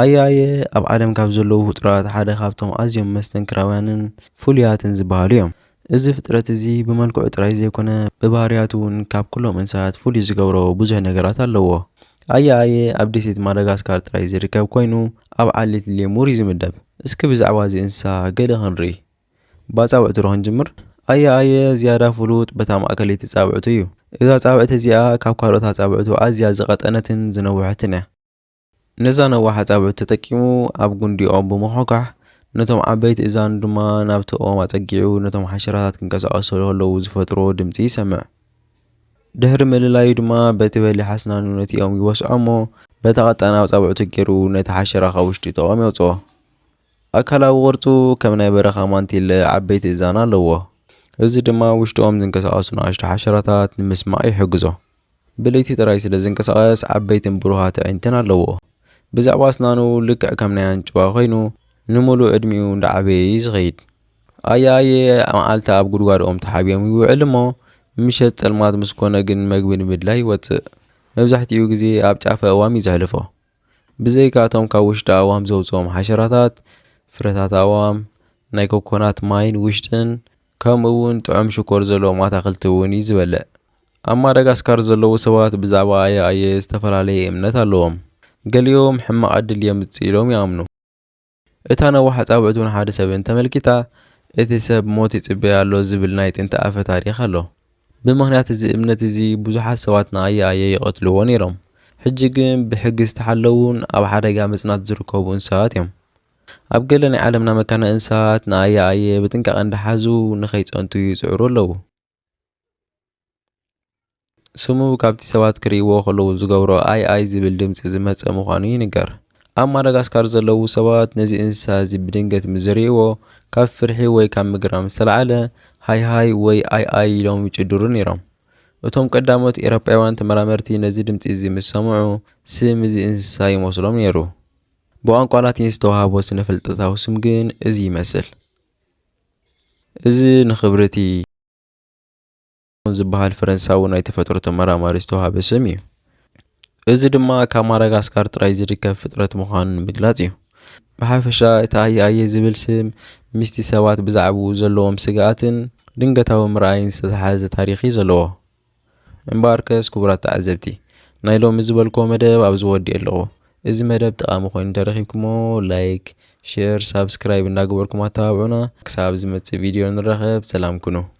ኣያየ ኣብ ዓለም ካብ ዘለዉ ፍጡራት ሓደ ካብቶም ኣዝዮም መስተንክራውያንን ፍሉያትን ዝበሃሉ እዮም። እዚ ፍጥረት እዚ ብመልክዑ ጥራይ ዘይኮነ ብባህርያቱ እውን ካብ ኩሎም እንስሳት ፍሉይ ዝገብሮ ብዙሕ ነገራት ኣለዎ። ኣያየ ኣብ ደሴት ማዳጋስካር ጥራይ ዝርከብ ኮይኑ ኣብ ዓሌት ሌሙር እዩ ዝምደብ። እስኪ ብዛዕባ እዚ እንስሳ ገለ ክንርኢ። ብኣጻብዕቱ ዶ ክንጅምር? ኣያየ ዝያዳ ፍሉጥ በታ ማእከለይቲ ጻብዕቱ እዩ። እዛ ጻብዕቲ እዚኣ ካብ ካልኦት ኣጻብዕቱ ኣዝያ ዝቐጠነትን ዝነውሐትን እያ። ነዛ ነዋሕ ኣጻብዕቲ ተጠቂሙ ኣብ ጉንዲኦም ብምኹሕካሕ ነቶም ዓበይቲ እዛኑ ድማ ናብቲ ኦም ኣጸጊዑ ነቶም ሓሸራታት ክንቀሳቐሱ ከለዉ ዝፈጥሮ ድምጺ ይሰምዕ። ድሕሪ ምልላዩ ድማ በቲ በሊሕ ኣስናኑ ነቲኦም ይወስዖ እሞ በታ ቀጠናዊ ጻብዕቱ ገይሩ ነቲ ሓሸራ ካብ ውሽጢ ጥቕኦም የውፅኦ። ኣካላዊ ቅርጹ ከም ናይ በረኻ ማንቲለ ዓበይቲ እዛና ኣለዎ። እዚ ድማ ውሽጦም ዝንቀሳቐሱ ንኣሽቱ ሓሸራታት ንምስማዕ ይሕግዞ። ብለይቲ ጥራይ ስለ ዝንቀሳቐስ ዓበይትን ብሩሃት ኣዒንትን ኣለዎ። ብዛዕባ ኣስናኑ ልክዕ ከም ናይ ኣንጭዋ ኮይኑ ንሙሉእ ዕድሚኡ እንዳዓበየ እዩ ዝኸይድ። ኣያየ መዓልቲ ኣብ ጉድጓዶም ተሓቢኦም ይውዕል እሞ ምሸት ጸልማት ምስ ኮነ ግን መግቢ ንምድላይ ይወፅእ። መብዛሕትኡ ግዜ ኣብ ጫፍ ኣእዋም እዩ ዘሕልፎ። ብዘይካቶም ካብ ውሽጢ ኣእዋም ዘውፅኦም ሓሸራታት፣ ፍረታት ኣእዋም፣ ናይ ኮኮናት ማይን ውሽጥን ከምኡ እውን ጥዑም ሽኮር ዘለዎም ኣታክልቲ እውን እዩ ዝበልዕ። ኣብ ማዳጋስካር ዘለዉ ሰባት ብዛዕባ ኣያየ ዝተፈላለየ እምነት ኣለዎም። ገሊኦም ሕማቕ ዕድል የምጽእ ኢሎም ይኣምኑ። እታ ነዋሕ ጻብዕቱ ንሓደ ሰብ እንተመልኪታ እቲ ሰብ ሞት ይጽበይ ኣሎ ዝብል ናይ ጥንቲ ኣፈ ታሪኽ ኣሎ። ብምኽንያት እዚ እምነት እዚ ብዙሓት ሰባት ንኣያየ ይቐትልዎ ነይሮም። ሕጂ ግን ብሕጊ ዝተሓለውን ኣብ ሓደጋ ምጽናት ዝርከቡ እንስሳት እዮም። ኣብ ገለ ናይ ዓለምና መካነ እንስሳት ንኣያየ ብጥንቃቐ እንዳሓዙ ንኸይጸንቱ ይጽዕሩ ኣለዉ። ስሙ ካብቲ ሰባት ክርእይዎ ከለዉ ዝገብሮ ኣይ ዝብል ድምፂ ዝመጽእ ምዃኑ ይንገር። ኣብ ማዳጋስካር ዘለዉ ሰባት ነዚ እንስሳ እዚ ብድንገት ምዝርእይዎ ካብ ፍርሒ ወይ ካብ ምግራም ዝተለዓለ ሃይ ወይ ኣይ ኢሎም ይጭድሩ ነይሮም። እቶም ቀዳሞት ኤሮጳውያን ተመራመርቲ ነዚ ድምፂ እዚ ምስ ሰምዑ ስም እዚ እንስሳ ይመስሎም ነይሩ። ብቋንቋ ላቲን ዝተዋህቦ ስነ ፍልጠታዊ ስም ግን እዚ ይመስል። እዚ ንኽብርቲ ዝበሃል ፈረንሳዊ ናይ ተፈጥሮ ተመራማሪ ዝተዋህበ ስም እዩ። እዚ ድማ ካብ ማዳጋስካር ጥራይ ዝርከብ ፍጥረት ምዃኑ ንምግላጽ እዩ። ብሓፈሻ እቲ ኣያየ ዝብል ስም ምስቲ ሰባት ብዛዕባኡ ዘለዎም ስግኣትን ድንገታዊ ምርኣይን ዝተተሓሓዘ ታሪኽ እዩ ዘለዎ። እምበኣርከስ ክቡራት ተዓዘብቲ ናይ ሎሚ ዝበልክዎ መደብ ኣብ ዝወዲእ ኣለዎ። እዚ መደብ ጠቓሚ ኮይኑ እንተረኺብኩሞ ላይክ፣ ሼር፣ ሳብስክራይብ እንዳገበርኩም ኣተባብዑና። ክሳብ ዝመጽእ ቪድዮ ንራኸብ። ሰላም ኩኑ።